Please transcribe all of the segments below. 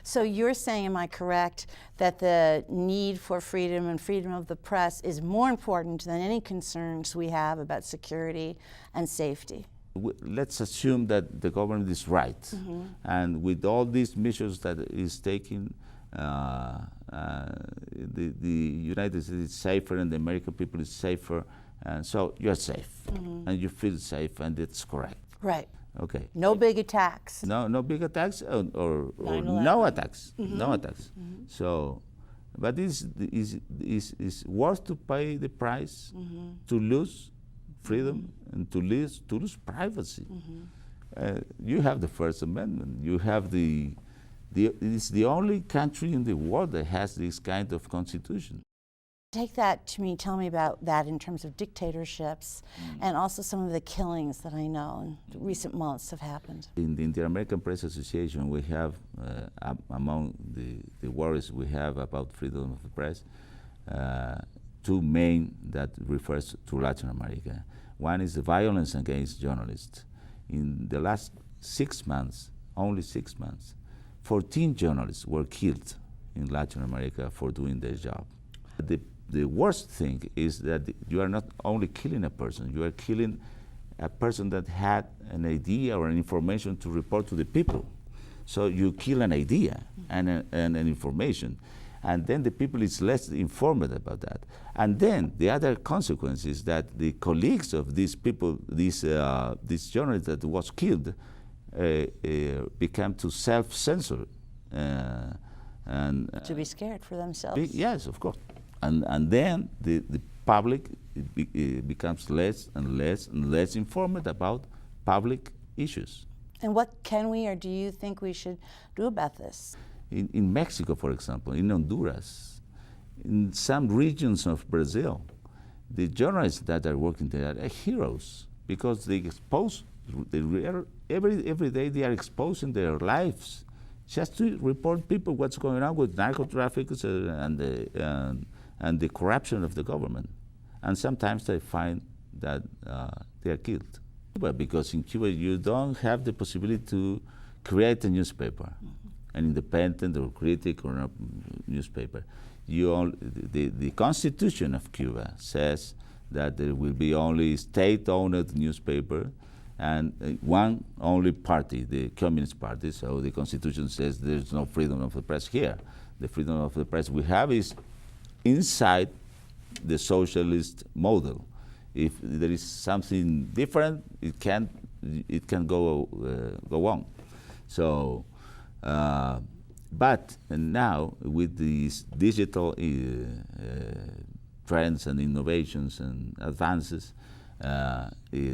So you're saying, am I correct, that the need for freedom and freedom of the press is more important than any concerns we have about security and safety? Let's assume that the government is right, and with all these measures that is taking, the United States is safer and the American people is safer, and so you're safe, and you feel safe, and it's correct. Right. Okay. No big attacks. No big attacks, or no attacks, no attacks. So, but is worth to pay the price to lose freedom and to lose privacy. You have the First Amendment. You have it's the only country in the world that has this kind of constitution. Take that to me, tell me about that in terms of dictatorships and also some of the killings that I know in recent months have happened. In the Inter-American Press Association, we have, among the worries we have about freedom of the press, two main that refers to Latin America. One is the violence against journalists. In the last 6 months, only 6 months, 14 journalists were killed in Latin America for doing their job. The worst thing is that you are not only killing a person, you are killing a person that had an idea or an information to report to the people. So you kill an idea and an information, and then the people is less informed about that. And then the other consequence is that the colleagues of these people, this journalist that was killed, became to self-censor. To be scared for themselves. Yes, of course. And then the public becomes less and less informed about public issues. And what can we or do you think we should do about this? In Mexico, for example, in Honduras, in some regions of Brazil, the journalists that are working there are heroes because they expose, every day they are exposing their lives just to report people what's going on with narco-traffickers and the corruption of the government. And sometimes they find that they are killed. But because in Cuba you don't have the possibility to create a newspaper, an independent or critic or a newspaper. The Constitution of Cuba says that there will be only state-owned newspaper and one only party, the Communist Party. So the Constitution says there's no freedom of the press here. The freedom of the press we have is inside the socialist model. If there is something different, it can go on. So, but now with these digital trends and innovations and advances,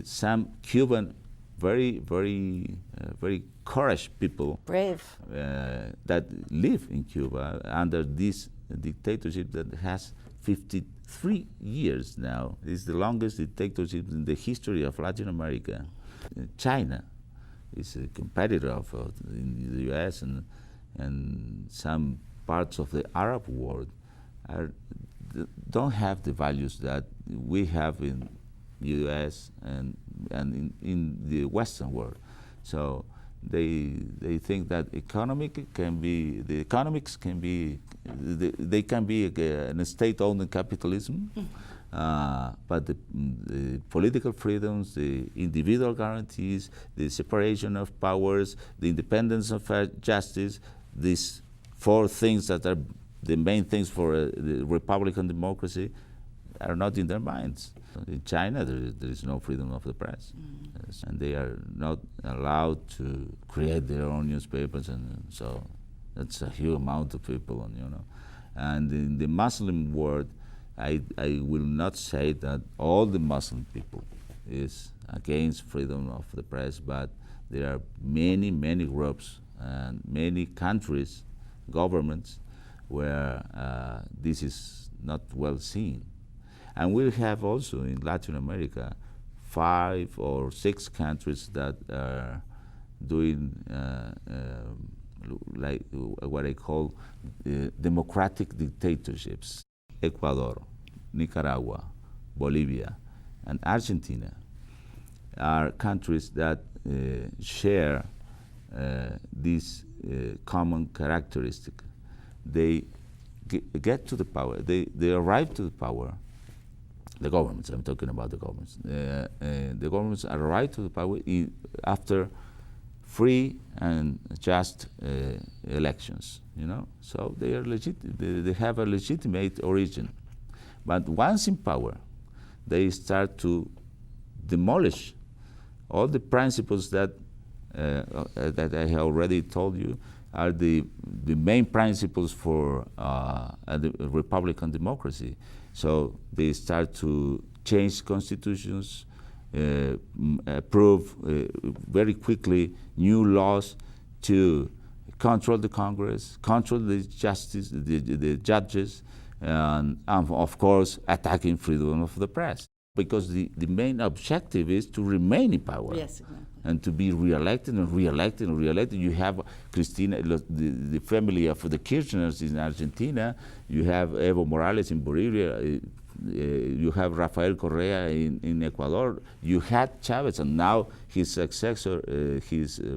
some Cuban very courageous people, brave, that live in Cuba under this dictatorship that has 53 years now. It's the longest dictatorship in the history of Latin America. China is a competitor in the US, and some parts of the Arab world don't have the values that we have in the US and in the Western world. So they think that economics can be a state-owned capitalism, but the political freedoms, the individual guarantees, the separation of powers, the independence of justice, these four things that are the main things for the Republican democracy are not in their minds. In China, there is no freedom of the press, and they are not allowed to create their own newspapers, and so that's a huge amount of people, And in the Muslim world, I will not say that all the Muslim people is against freedom of the press, but there are many groups and many countries, governments, where this is not well seen. And we have also in Latin America 5 or 6 countries that are doing like what I call democratic dictatorships. Ecuador, Nicaragua, Bolivia, and Argentina are countries that share this common characteristic. They get to the power, they arrive to the power, the governments, I'm talking about the governments. The governments arrive to the power after free and just elections, you know? So they are they have a legitimate origin. But once in power, they start to demolish all the principles that I have already told you are the main principles for the Republican democracy. So they start to change constitutions, approve very quickly new laws to control the Congress, control the justice, the judges, and of course attacking freedom of the press. Because the main objective is to remain in power. Yes, exactly. And to be reelected and reelected and reelected. You have Cristina, the family of the Kirchners in Argentina. You have Evo Morales in Bolivia. You have Rafael Correa in Ecuador. You had Chavez, and now his successor,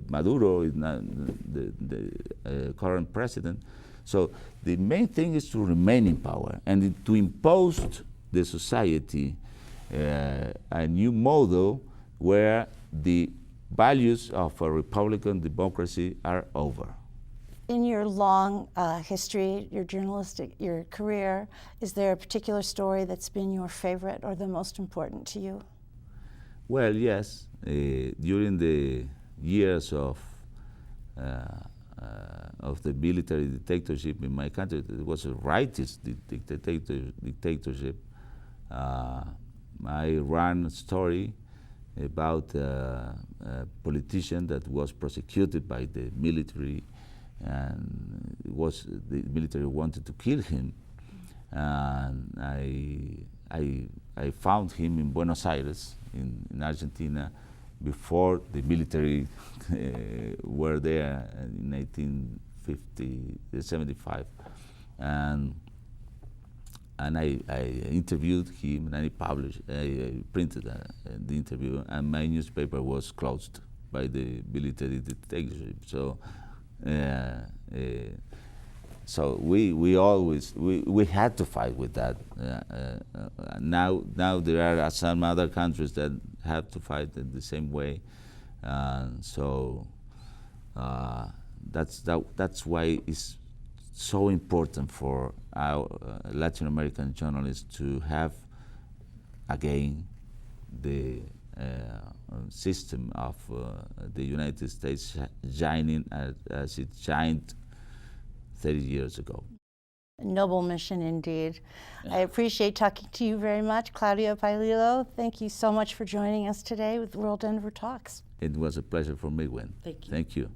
Maduro, is the current president. So the main thing is to remain in power and to impose the society a new model where the values of a Republican democracy are over. In your long history, your career, is there a particular story that's been your favorite or the most important to you? Well, yes. During the years of the military dictatorship in my country, it was a rightist dictatorship. I ran a story about a politician that was prosecuted by the military, and the military wanted to kill him. And I found him in Buenos Aires, in Argentina, before the military were there in 1975. And I interviewed him, and I printed the interview, and my newspaper was closed by the military dictatorship. So we had to fight with that. Now there are some other countries that have to fight in the same way. So that's why it's so important for our Latin American journalists to have again the system of the United States shining as it shined 30 years ago. A noble mission indeed. I appreciate talking to you very much. Claudio Paolillo, thank you so much for joining us today with World Denver Talks. It was a pleasure for me, Gwen. Thank you. Thank you.